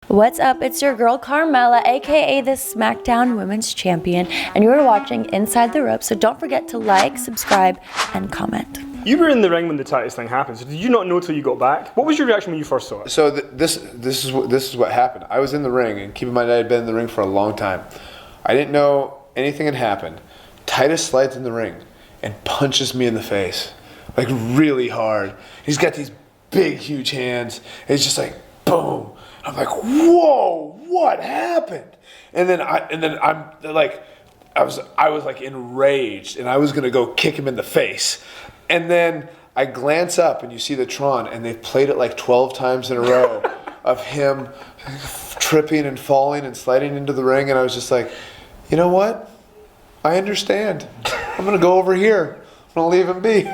What's up? It's your girl Carmella, aka the SmackDown Women's Champion, and you are watching Inside the Ropes, so don't forget to like, subscribe, and comment. You were in the ring when the Titus thing happened, so did you not know till you got back? What was your reaction when you first saw it? So this is what happened. I was in the ring, and keep in mind I had been in the ring for a long time. I didn't know anything had happened. Titus slides in the ring and punches me in the face, like really hard. He's got these big, huge hands, and he's just like, boom. I'm like, whoa, what happened? And then I'm like, I was like enraged, and I was gonna go kick him in the face. And then I glance up, and you see the Tron, and they've played it like 12 times in a row of him tripping and falling and sliding into the ring, and I was just like, you know what? I understand. I'm gonna go over here. I'm gonna leave him be.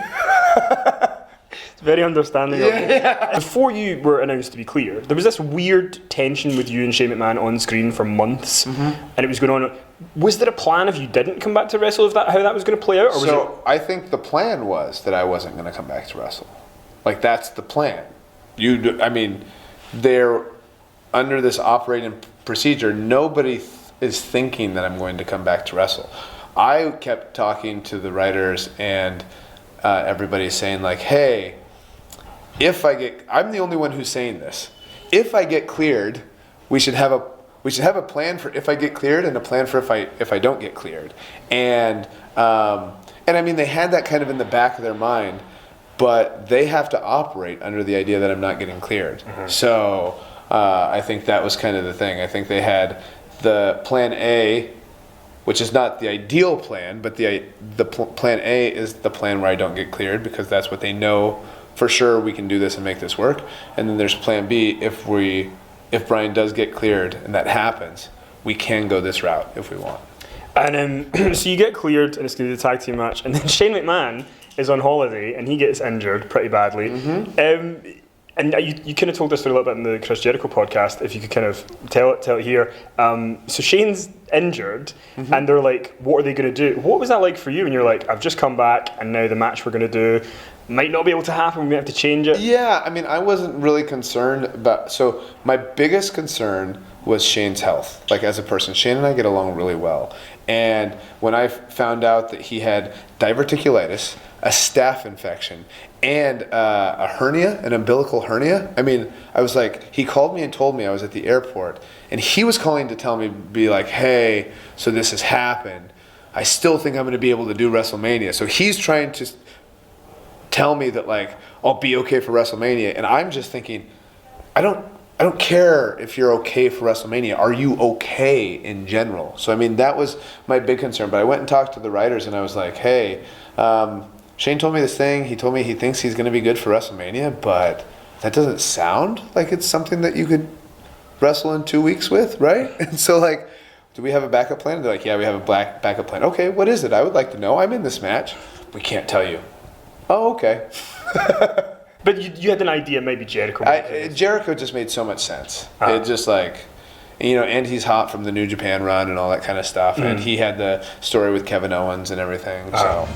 Very understanding of it. Yeah. Before you were announced to be clear, there was this weird tension with you and Shane McMahon on screen for months, and it was going on. Was there a plan if you didn't come back to wrestle, how that was going to play out? Or was So I think the plan was that I wasn't going to come back to wrestle. Like, that's the plan. They're under this operating procedure. Nobody is thinking that I'm going to come back to wrestle. I kept talking to the writers, and everybody's saying like, hey, I'm the only one who's saying this. If I get cleared, we should have a plan for if I get cleared and a plan for if I don't get cleared. And I mean, they had that kind of in the back of their mind, but they have to operate under the idea that I'm not getting cleared. So I think that was kind of the thing. I think they had the plan A, which is not the ideal plan, but the plan A is the plan where I don't get cleared, because that's what they know for sure we can do this and make this work. And then there's plan B, if Bryan does get cleared and that happens, we can go this route if we want. And so you get cleared, and it's going to be the tag team match, and then Shane McMahon is on holiday, and he gets injured pretty badly. And you kind of told us a little bit in the Chris Jericho podcast, if you could kind of tell it here. So Shane's injured, and they're like, what are they going to do? What was that like for you? And you're like, I've just come back, and now the match we're going to do might not be able to happen, we may have to change it. Yeah, I mean, I wasn't really concerned about, so my biggest concern was Shane's health, like as a person. Shane and I get along really well. And when I found out that he had diverticulitis, a staph infection, and a hernia, an umbilical hernia, I mean, I was like, he called me and told me I was at the airport, and he was calling to tell me, be like, hey, so this has happened. I still think I'm going to be able to do WrestleMania. So he's trying to tell me that, like, I'll be okay for WrestleMania, and I'm just thinking, I don't care if you're okay for WrestleMania. Are you okay in general? So I mean, that was my big concern. But I went and talked to the writers, and I was like, hey, Shane told me this thing. He told me he thinks he's going to be good for WrestleMania, but that doesn't sound like it's something that you could wrestle in 2 weeks with, right? And so, like, do we have a backup plan? And they're like, yeah, we have a backup plan. Okay, what is it? I would like to know. I'm in this match. We can't tell you. Oh, okay. But you had an idea, maybe Jericho. Jericho just made so much sense. It just like, you know, and he's hot from the New Japan run and all that kind of stuff. And he had the story with Kevin Owens and everything. So.